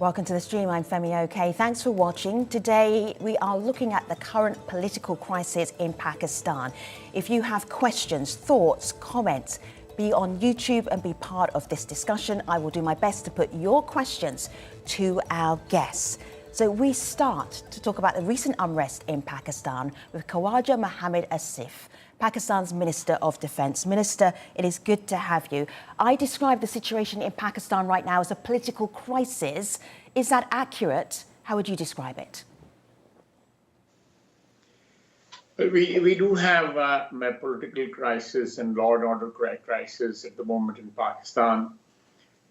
Welcome to the stream. I'm Femi OK. Thanks for watching. Today we are looking at the current political crisis in Pakistan. If you have questions, thoughts, comments, be on YouTube and be part of this discussion. I will do my best to put your questions to our guests. So we start to talk about the recent unrest in Pakistan with Khawaja Mohammad Asif, Pakistan's Minister of Defence. Minister, it is good to have you. I describe the situation in Pakistan right now as a political crisis. Is that accurate? How would you describe it? We do have a political crisis and law and order crisis at the moment in Pakistan.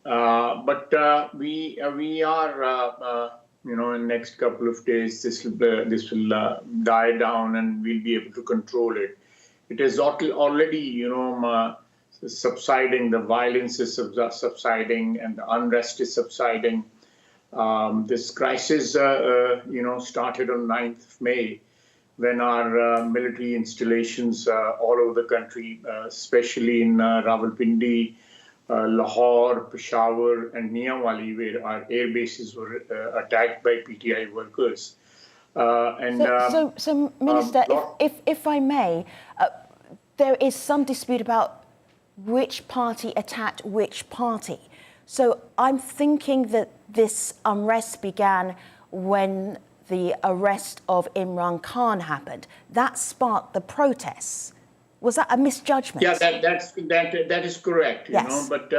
But we are, in the next couple of days, this will die down and we'll be able to control it. It is already, subsiding. The violence is subsiding and the unrest is subsiding. This crisis, started on 9th of May when our military installations all over the country, especially in Rawalpindi, Lahore, Peshawar and Mianwali, where our air bases were attacked by PTI workers. So, Minister, if I may, there is some dispute about which party attacked which party. So I'm thinking that this unrest began when the arrest of Imran Khan happened. That sparked the protests. Was that a misjudgment? Yeah, that is correct. Yes. But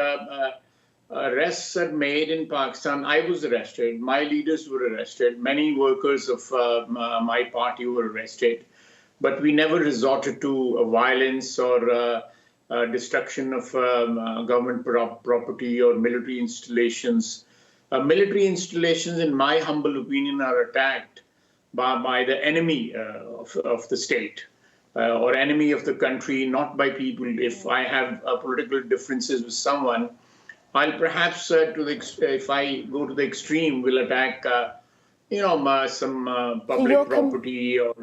arrests are made in Pakistan. I was arrested. My leaders were arrested. Many workers of my party were arrested. But we never resorted to violence or destruction of government property or military installations. Military installations, in my humble opinion, are attacked by the enemy of the state or enemy of the country, not by people. If I have political differences with someone, I'll perhaps, if I go to the extreme, will attack some public property or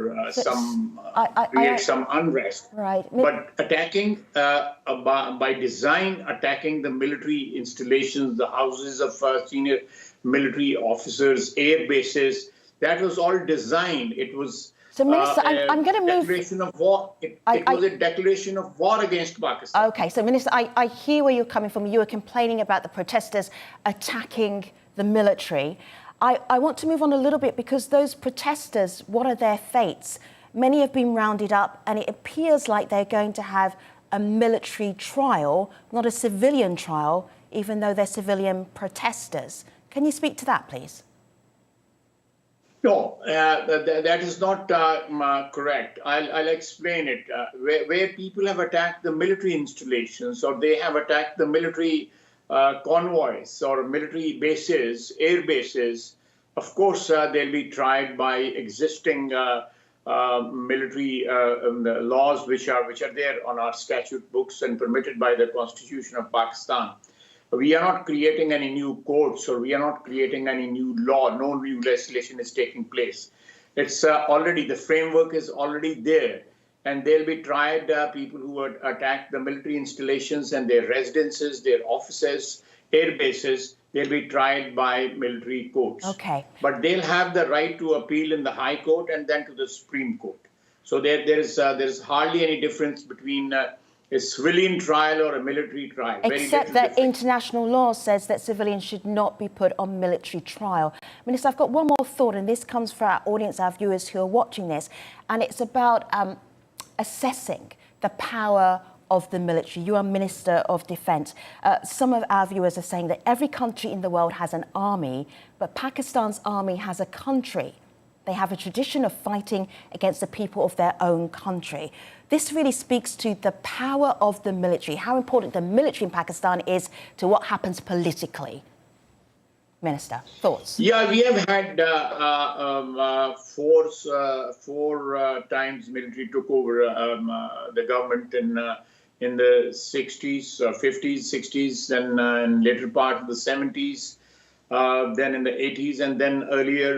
create some unrest. Right. But attacking, by design, attacking the military installations, the houses of senior military officers, air bases, that was all designed. It was Minister, I'm going to move. Declaration of war. It was a declaration of war against Pakistan. Okay, so Minister, I hear where you're coming from. You were complaining about the protesters attacking the military. I want to move on a little bit because those protesters, what are their fates? Many have been rounded up and it appears like they're going to have a military trial, not a civilian trial, even though they're civilian protesters. Can you speak to that, please? No, that is not correct. I'll explain it. Where people have attacked the military installations or they have attacked the military convoys or military bases, air bases, of course, they'll be tried by existing military laws which are there on our statute books and permitted by the Constitution of Pakistan. We are not creating any new courts or we are not creating any new law. No new legislation is taking place. It's already, the framework is already there. And they'll be tried, people who would attack the military installations and their residences, their offices, air bases, they'll be tried by military courts. Okay. But they'll have the right to appeal in the High Court and then to the Supreme Court. So there's hardly any difference between a civilian trial or a military trial. Except that international law says that civilians should not be put on military trial. Minister, I've got one more thought, and this comes for our audience, our viewers who are watching this, and it's about assessing the power of the military. You are Minister of Defence. Some of our viewers are saying that every country in the world has an army, but Pakistan's army has a country. They have a tradition of fighting against the people of their own country. This really speaks to the power of the military, how important the military in Pakistan is to what happens politically. Minister, thoughts? Yeah, we have had four times military took over the government in the 60s, 50s, 60s, then later part of the 70s, then in the 80s, and then earlier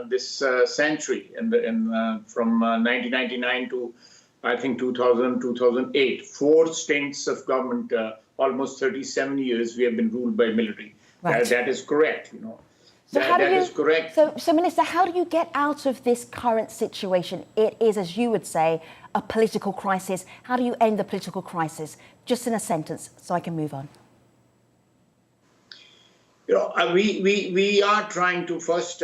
this century, from 1999 to I think 2000, 2008. 4 stints of government, almost 37 years we have been ruled by military. Right. That is correct, So that is correct. So, Minister, how do you get out of this current situation? It is, as you would say, a political crisis. How do you end the political crisis? Just in a sentence, so I can move on. We are trying to first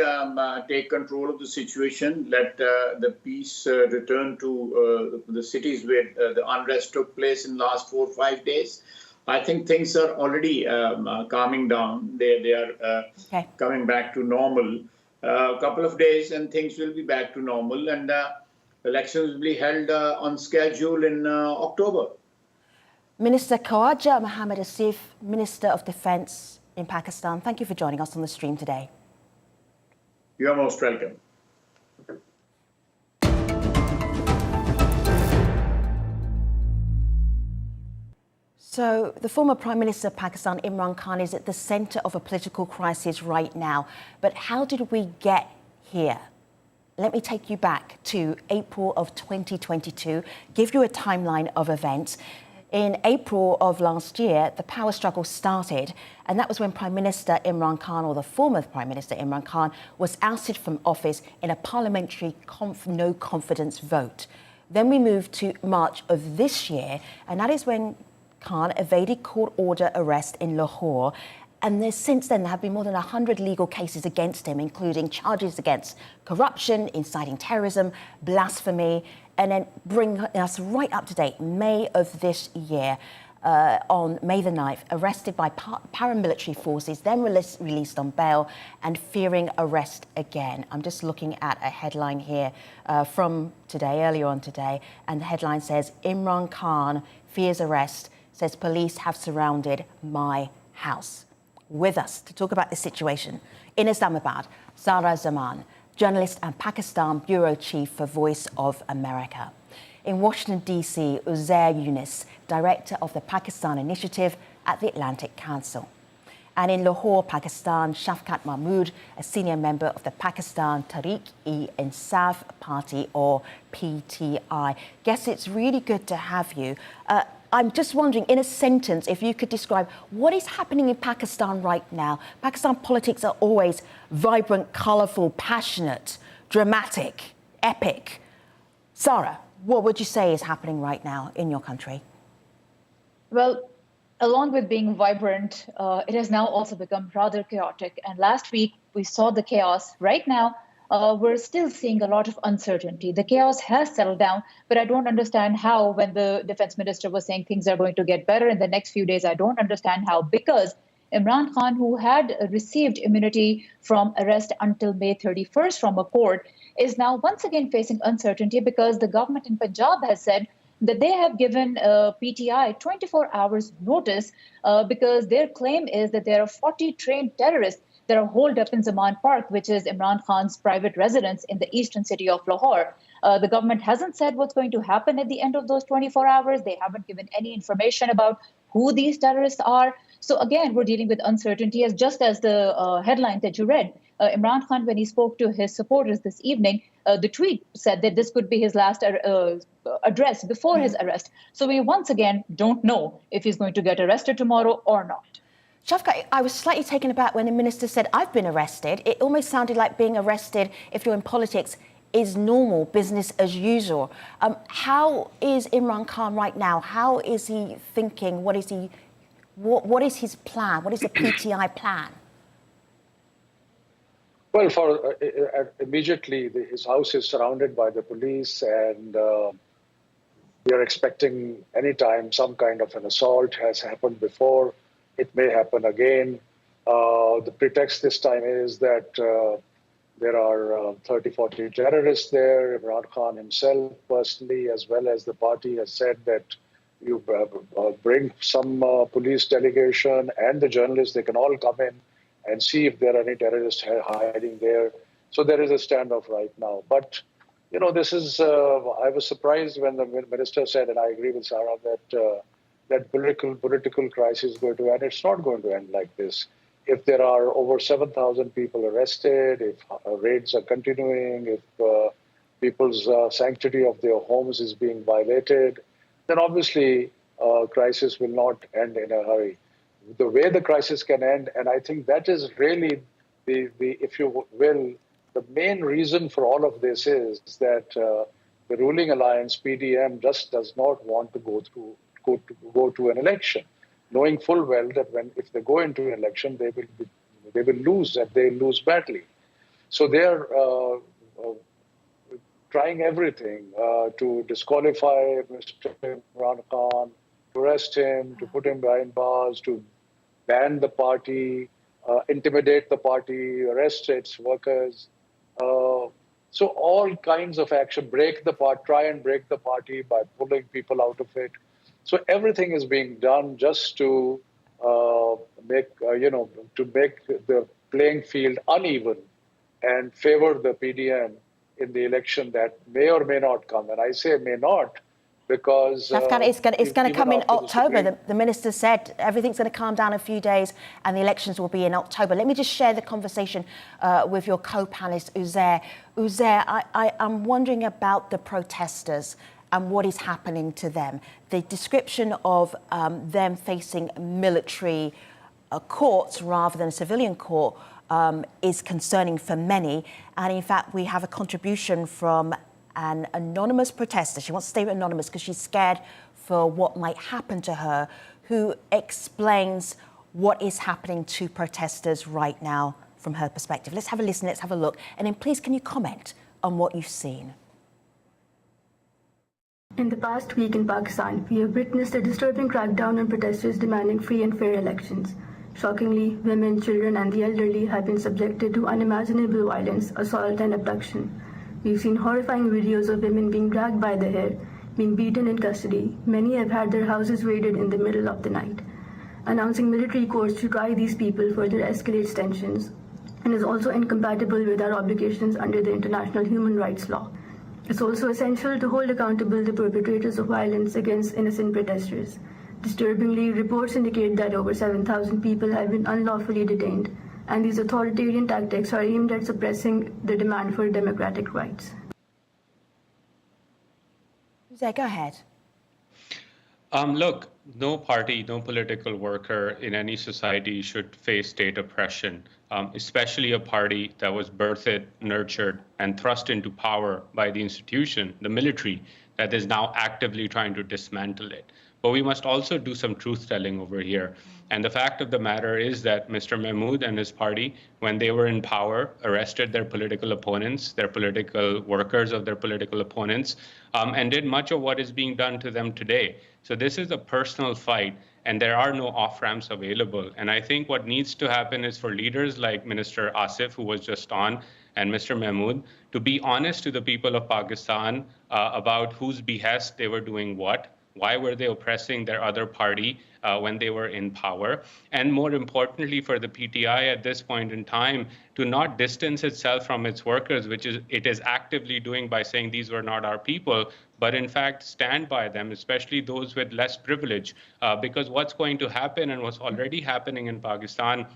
take control of the situation, let the peace return to the cities where the unrest took place in the last 4 or 5 days. I think things are already calming down. They are coming back to normal. A couple of days and things will be back to normal, and elections will be held on schedule in October. Minister Khawaja Mohammad Asif, Minister of Defence in Pakistan, thank you for joining us on the stream today. You are most welcome. So the former Prime Minister of Pakistan, Imran Khan, is at the centre of a political crisis right now. But how did we get here? Let me take you back to April of 2022, give you a timeline of events. In April of last year, the power struggle started, and that was when Prime Minister Imran Khan, or the former Prime Minister Imran Khan, was ousted from office in a parliamentary no confidence vote. Then we moved to March of this year, and that is when Khan evaded court order arrest in Lahore. And since then, there have been more than 100 legal cases against him, including charges against corruption, inciting terrorism, blasphemy, and then bring us right up to date, May of this year, on May the 9th, arrested by paramilitary forces, then released on bail and fearing arrest again. I'm just looking at a headline here from today, earlier on today, and the headline says, Imran Khan fears arrest, says police have surrounded my house. With us to talk about this situation in Islamabad, Zara Zaman, journalist and Pakistan bureau chief for Voice of America. In Washington, D.C., Uzair Yunus, director of the Pakistan Initiative at the Atlantic Council. And in Lahore, Pakistan, Shafkat Mahmood, a senior member of the Pakistan Tehreek-e-Insaf Party, or PTI. Guess it's really good to have you. I'm just wondering, in a sentence, if you could describe what is happening in Pakistan right now. Pakistan politics are always vibrant, colourful, passionate, dramatic, epic. Sarah, what would you say is happening right now in your country? Well, along with being vibrant, it has now also become rather chaotic. And last week, we saw the chaos. Right now, we're still seeing a lot of uncertainty. The chaos has settled down, but I don't understand how, when the defense minister was saying things are going to get better in the next few days, I don't understand how, because Imran Khan, who had received immunity from arrest until May 31st from a court, is now once again facing uncertainty because the government in Punjab has said that they have given PTI 24 hours notice because their claim is that there are 40 trained terrorists that are holed up in Zaman Park, which is Imran Khan's private residence in the eastern city of Lahore. The government hasn't said what's going to happen at the end of those 24 hours. They haven't given any information about who these terrorists are. So again, we're dealing with uncertainty, as just as the headline that you read. Imran Khan, when he spoke to his supporters this evening, the tweet said that this could be his last address before his arrest. So we once again don't know if he's going to get arrested tomorrow or not. Shafkat, I was slightly taken aback when the minister said, I've been arrested. It almost sounded like being arrested, if you're in politics, is normal, business as usual. How is Imran Khan right now? How is he thinking? What is his plan? What is the PTI plan? Well, immediately, his house is surrounded by the police, and we are expecting any time some kind of an assault. Has happened before. It may happen again. The pretext this time is that there are 30, 40 terrorists there. Imran Khan himself personally, as well as the party, has said that you bring some police delegation and the journalists, they can all come in and see if there are any terrorists hiding there. So there is a standoff right now. But, this is, I was surprised when the minister said, and I agree with Sarah, that political crisis is going to end. It's not going to end like this. If there are over 7,000 people arrested, if raids are continuing, if people's sanctity of their homes is being violated, then obviously crisis will not end in a hurry. the way the crisis can end. And I think that is really the if you will, the main reason for all of this is that the ruling alliance, PDM, just does not want to go to an election, knowing full well that if they go into an election, they will lose, and they lose badly. So they are trying everything to disqualify Mr. Imran Khan, to arrest him, to put him behind bars, to ban the party, intimidate the party, arrest its workers. So all kinds of action, try and break the party by pulling people out of it. So everything is being done just to make the playing field uneven and favor the PDM in the election that may or may not come. And I say may not because... it's going to come in October. The minister said everything's going to calm down a few days and the elections will be in October. Let me just share the conversation with your co-panelist, Uzair. Uzair, I'm wondering about the protesters and what is happening to them. The description of them facing military courts rather than a civilian court is concerning for many. And in fact, we have a contribution from an anonymous protester. She wants to stay anonymous because she's scared for what might happen to her, who explains what is happening to protesters right now from her perspective. Let's have a listen, let's have a look. And then please, can you comment on what you've seen? In the past week in Pakistan, we have witnessed a disturbing crackdown on protesters demanding free and fair elections. Shockingly, women, children and the elderly have been subjected to unimaginable violence, assault and abduction. We've seen horrifying videos of women being dragged by the hair, being beaten in custody. Many have had their houses raided in the middle of the night. Announcing military courts to try these people further escalates tensions and is also incompatible with our obligations under the international human rights law. It's also essential to hold accountable the perpetrators of violence against innocent protesters. Disturbingly, reports indicate that over 7,000 people have been unlawfully detained, and these authoritarian tactics are aimed at suppressing the demand for democratic rights. Uzair, go ahead. Look, no party, no political worker in any society should face state oppression, especially a party that was birthed, nurtured, and thrust into power by the institution, the military, that is now actively trying to dismantle it. But we must also do some truth-telling over here. And the fact of the matter is that Mr. Mahmood and his party, when they were in power, arrested their political opponents, their political workers of their political opponents, and did much of what is being done to them today. So this is a personal fight, and there are no off-ramps available. And I think what needs to happen is for leaders like Minister Asif, who was just on, and Mr. Mahmood, to be honest to the people of Pakistan about whose behest they were doing what. Why were they oppressing their other party when they were in power? And more importantly, for the PTI at this point in time, to not distance itself from its workers, which it is actively doing by saying these were not our people, but in fact stand by them, especially those with less privilege. Because what's going to happen and what's already happening in Pakistan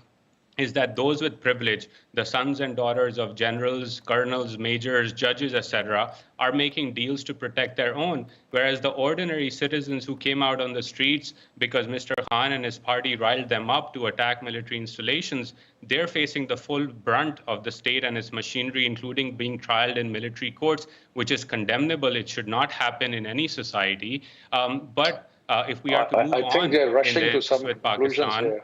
is that those with privilege, the sons and daughters of generals, colonels, majors, judges, etc., are making deals to protect their own, whereas the ordinary citizens who came out on the streets because Mr. Khan and his party riled them up to attack military installations, they're facing the full brunt of the state and its machinery, including being trialed in military courts, which is condemnable. It should not happen in any society. But if we are to move on with Pakistan,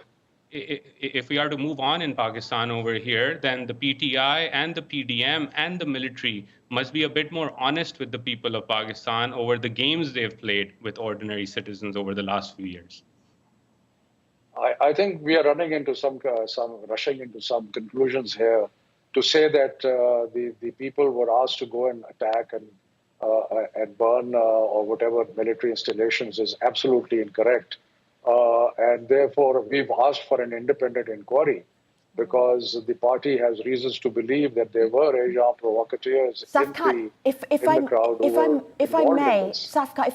if we are to move on in Pakistan over here, then the PTI and the PDM and the military must be a bit more honest with the people of Pakistan over the games they've played with ordinary citizens over the last few years. I think we are rushing into some conclusions here to say that the people were asked to go and attack and burn or whatever military installations is absolutely incorrect. And therefore, we've asked for an independent inquiry because the party has reasons to believe that there were agents provocateurs in the crowd. If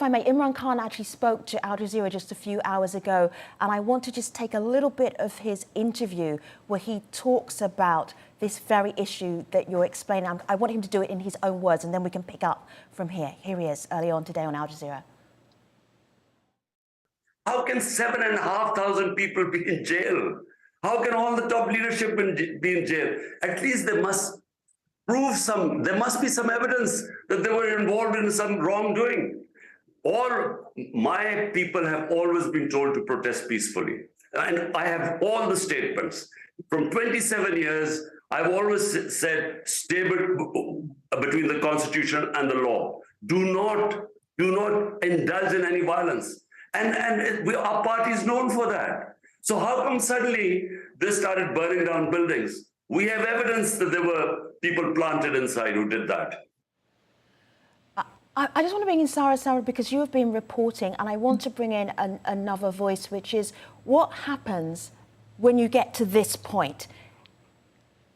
I may, Imran Khan actually spoke to Al Jazeera just a few hours ago, and I want to just take a little bit of his interview where he talks about this very issue that you're explaining. I want him to do it in his own words, and then we can pick up from here. Here he is early on today on Al Jazeera. How can 7,500 people be in jail? How can all the top leadership be in jail? At least they must there must be some evidence that they were involved in some wrongdoing. All my people have always been told to protest peacefully. And I have all the statements. From 27 years, I've always said, stay between the Constitution and the law. Do not indulge in any violence. And our party is known for that. So how come suddenly they started burning down buildings? We have evidence that there were people planted inside who did that. I just want to bring in Sarah, because you have been reporting, and I want to bring in another voice, which is what happens when you get to this point.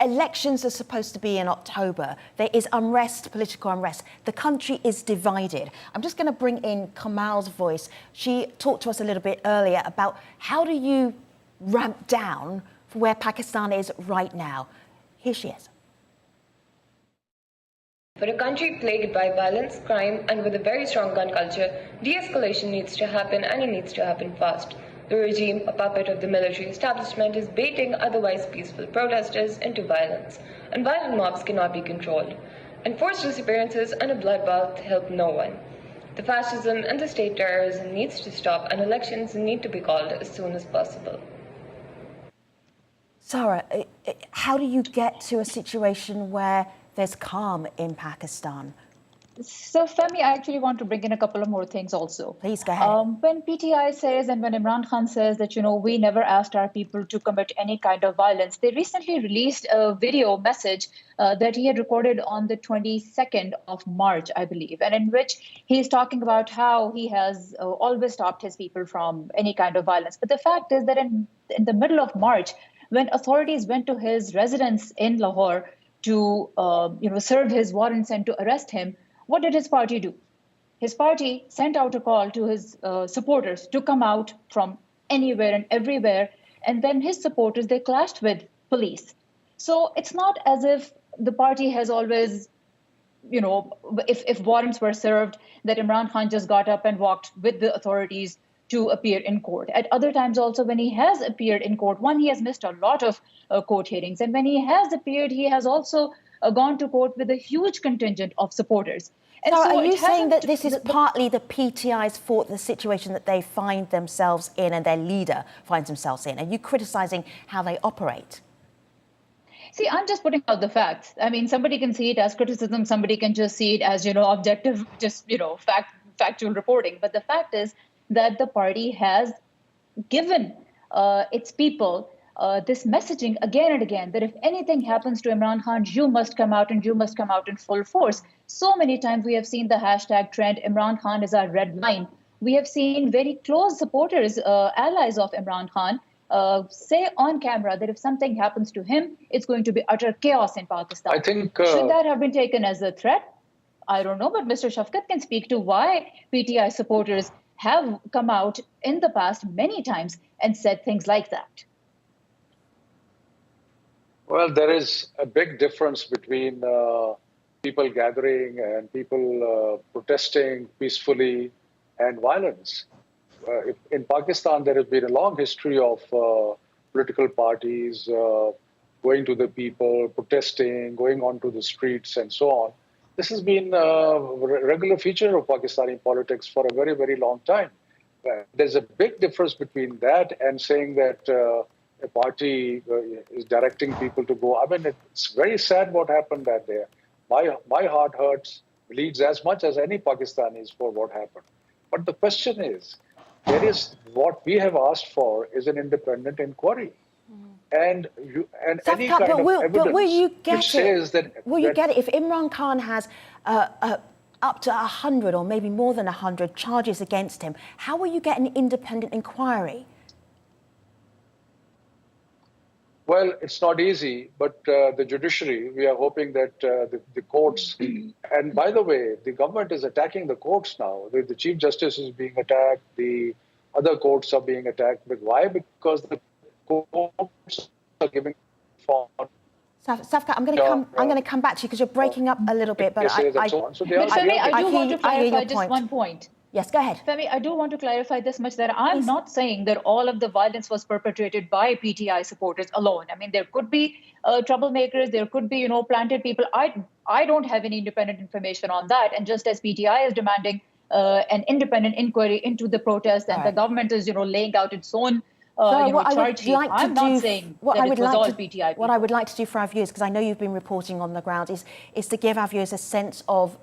Elections are supposed to be in October. There is unrest, political unrest. The country is divided. I'm just going to bring in Kamal's voice. She talked to us a little bit earlier about how do you ramp down for where Pakistan is right now. Here she is. For a country plagued by violence, crime, and with a very strong gun culture, de-escalation needs to happen, and it needs to happen fast. The regime, a puppet of the military establishment, is baiting otherwise peaceful protesters into violence, and violent mobs cannot be controlled. Enforced disappearances and a bloodbath help no one. The fascism and the state terrorism needs to stop, and elections need to be called as soon as possible. Sarah, how do you get to a situation where there's calm in Pakistan? So, Femi, I actually want to bring in a couple of more things also. Please go ahead. When PTI says and when Imran Khan says that, we never asked our people to commit any kind of violence, they recently released a video message that he had recorded on the 22nd of March, I believe, and in which he's talking about how he has always stopped his people from any kind of violence. But the fact is that in the middle of March, when authorities went to his residence in Lahore to serve his warrants and to arrest him, what did his party do? His party sent out a call to his supporters to come out from anywhere and everywhere, and then his supporters, they clashed with police. So it's not as if the party has always, if warrants were served, that Imran Khan just got up and walked with the authorities to appear in court. At other times also, when he has appeared in court, he has missed a lot of court hearings. And when he has appeared, he has also gone to court with a huge contingent of supporters. And so are you saying that this is partly the PTI's fault, the situation that they find themselves in and their leader finds themselves in? Are you criticising how they operate? See, I'm just putting out the facts. I mean, somebody can see it as criticism. Somebody can just see it as, objective, factual reporting. But the fact is that the party has given its people this messaging again and again, that if anything happens to Imran Khan, you must come out and you must come out in full force. So many times we have seen the hashtag trend, Imran Khan is our red line. We have seen very close supporters, allies of Imran Khan, say on camera that if something happens to him, it's going to be utter chaos in Pakistan. I think should that have been taken as a threat? I don't know, but Mr. Shafkat can speak to why PTI supporters have come out in the past many times and said things like that. Well, there is a big difference between people gathering and people protesting peacefully and violence. In Pakistan, there has been a long history of political parties going to the people, protesting, going onto the streets and so on. This has been a regular feature of Pakistani politics for a very, very long time. There's a big difference between that and saying that a party is directing people to go. I mean, it's very sad what happened that day. My heart hurts, bleeds as much as any Pakistanis for what happened. But the question is, what we have asked for is an independent inquiry. And any kind of evidence which says that... Will you get it? If Imran Khan has up to 100 or maybe more than 100 charges against him, how will you get an independent inquiry? Well, it's not easy, but the judiciary, we are hoping that the courts, and by the way, the government is attacking the courts now. The Chief Justice is being attacked, the other courts are being attacked. But why? Because the courts are giving form. Safka, I'm going to come back to you because you're breaking up a little bit. But I do want to clarify just one point. Yes, go ahead. Femi, I do want to clarify this much, that I'm not saying that all of the violence was perpetrated by PTI supporters alone. I mean, there could be troublemakers, there could be, planted people. I don't have any independent information on that. And just as PTI is demanding an independent inquiry into the protest, and the government is, laying out its own charge sheet, I'm not saying that it was all PTI people. What I would like to do for our viewers, because I know you've been reporting on the ground, is to give our viewers a sense of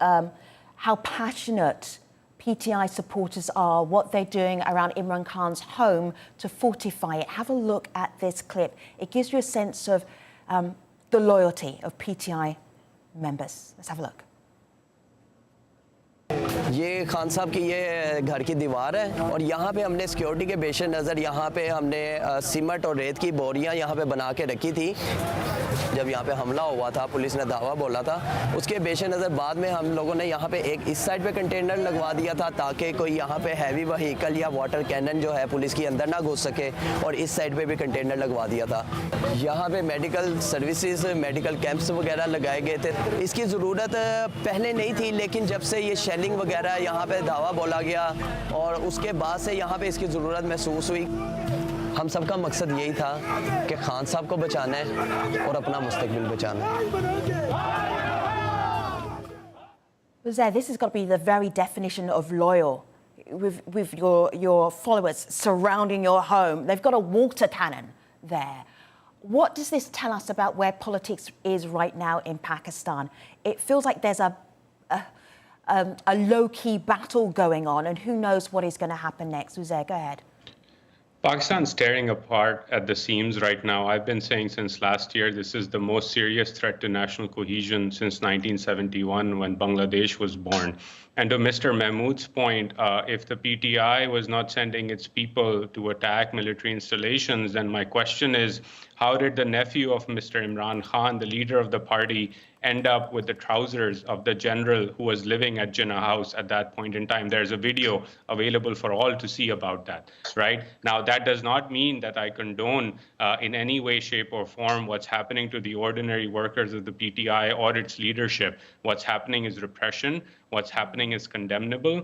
how passionate PTI supporters are, what they're doing around Imran Khan's home to fortify it. Have a look at this clip. It gives you a sense of the loyalty of PTI members. Let's have a look. ये खान साहब की ये घर की दीवार है और यहाँ पे हमने सिक्योरिटी के पेश नज़र यहाँ पे हमने सीमेंट और रेत की बोरियाँ यहाँ पे बना के रखी थी। जब यहाँ पे हमला हुआ था, पुलिस ने दावा बोला था, उसके पेश नज़र बाद में हम लोगों ने यहाँ पे एक इस साइड पे कंटेनर लगवा दिया था ताकि कोई यहाँ पे हैवी व्हीकल या वाटर कैनन जो है पुलिस की अंदर ना घुस सके, और इस साइड पे भी कंटेनर लगवा दिया था। यहाँ पे मेडिकल सर्विसेज, मेडिकल कैंप्स वगैरह लगाए गए थे। इसकी ज़रूरत पहले नहीं थी, लेकिन जब से ये शेलिंग वगैरह यहाँ पे दावा बोला गया और उसके बाद से यहाँ पे इसकी ज़रूरत महसूस हुई। हम सबका मकसद यही था कि खान साहब को बचाना है और अपना मुस्तकबिल बचाना है। This has got to be the very definition of loyal, with your followers surrounding your home. They've got a water cannon there. What does this tell us about where politics is right now in Pakistan? It feels like there's a low-key battle going on, and who knows what is going to happen next. Uzair, go ahead. Pakistan's tearing apart at the seams right now. I've been saying since last year, this is the most serious threat to national cohesion since 1971, when Bangladesh was born. And to Mr. Mahmood's point, if the PTI was not sending its people to attack military installations, then my question is, how did the nephew of Mr. Imran Khan, the leader of the party, end up with the trousers of the general who was living at Jinnah House at that point in time? There's a video available for all to see about that, right? Now, that does not mean that I condone in any way, shape, or form what's happening to the ordinary workers of the PTI or its leadership. What's happening is repression. What's happening is condemnable.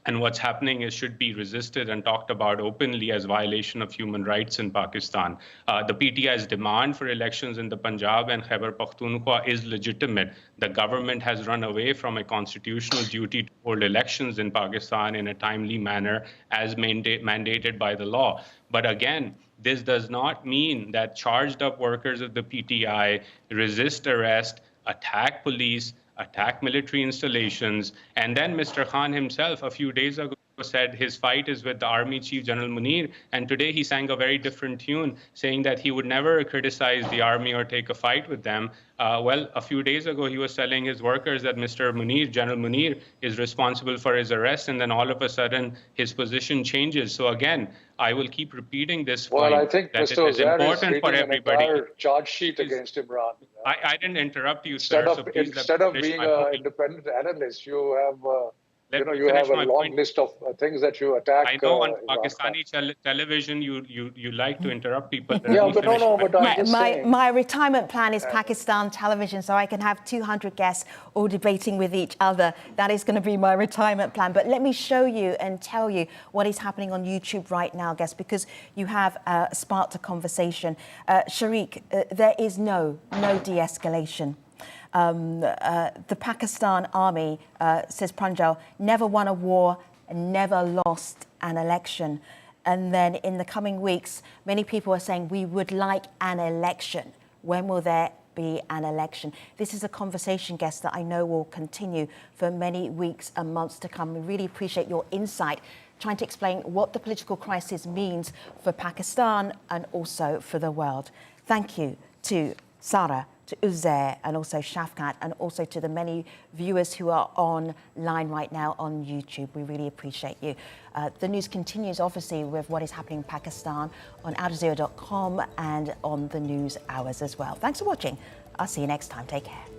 And what's happening is should be resisted and talked about openly as violation of human rights in Pakistan. The PTI's demand for elections in the Punjab and Khyber Pakhtunkhwa is legitimate. The government has run away from a constitutional duty to hold elections in Pakistan in a timely manner as mandated by the law. But again, this does not mean that charged up workers of the PTI resist arrest, attack police, attack military installations. And then Mr. Khan himself, a few days ago, said his fight is with the Army Chief General Munir. And today he sang a very different tune, saying that he would never criticize the army or take a fight with them. Well, a few days ago, he was telling his workers that Mr. Munir, General Munir, is responsible for his arrest. And then all of a sudden, his position changes. So again, I will keep repeating this point. Well, I think that Mr. it is important for everybody. An entire charge sheet against Imran. I didn't interrupt you, instead sir. Instead of being an independent analyst, you have you have a long list of things that you attack. I know on Pakistani television you like to interrupt people. Yeah, but my retirement plan is Pakistan television, so I can have 200 guests all debating with each other. That is going to be my retirement plan. But let me show you and tell you what is happening on YouTube right now, guests, because you have sparked a conversation. Sharik, there is no de-escalation. The Pakistan army, says Pranjal, never won a war, never lost an election. And then in the coming weeks, many people are saying we would like an election. When will there be an election? This is a conversation, guest, that I know will continue for many weeks and months to come. We really appreciate your insight, trying to explain what the political crisis means for Pakistan and also for the world. Thank you to Sarah, to Uzair, and also Shafkat, and also to the many viewers who are online right now on YouTube. We really appreciate you. The news continues, obviously, with what is happening in Pakistan on aljazeera.com and on the news hours as well. Thanks for watching. I'll see you next time. Take care.